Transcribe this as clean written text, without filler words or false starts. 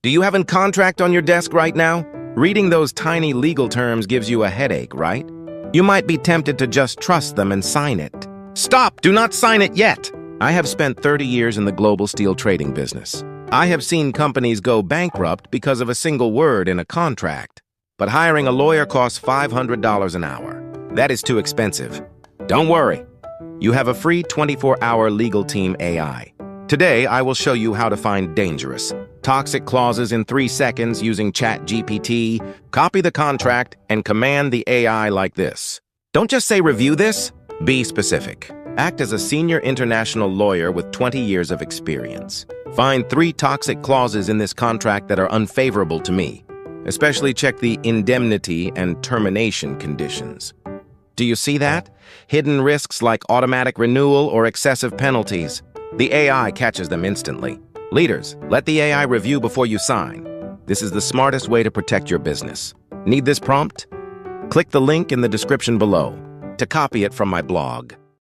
Do you have a contract on your desk right now? Reading those tiny legal terms gives you a headache, right? You might be tempted to just trust them and sign it. Stop! Do not sign it yet! I have spent 30 years in the global steel trading business. I have seen companies go bankrupt because of a single word in a contract. But hiring a lawyer costs $500 an hour. That is too expensive. Don't worry. You have a free 24-hour legal team AI. Today, I will show you how to find dangerous, toxic clauses in 3 seconds using ChatGPT, copy the contract, and command the AI like this. Don't just say review this, be specific. Act as a senior international lawyer with 20 years of experience. Find 3 toxic clauses in this contract that are unfavorable to me. Especially check the indemnity and termination conditions. Do you see that? Hidden risks like automatic renewal or excessive penalties. The AI catches them instantly. Leaders, let the AI review before you sign. This is the smartest way to protect your business. Need this prompt? Click the link in the description below to copy it from my blog.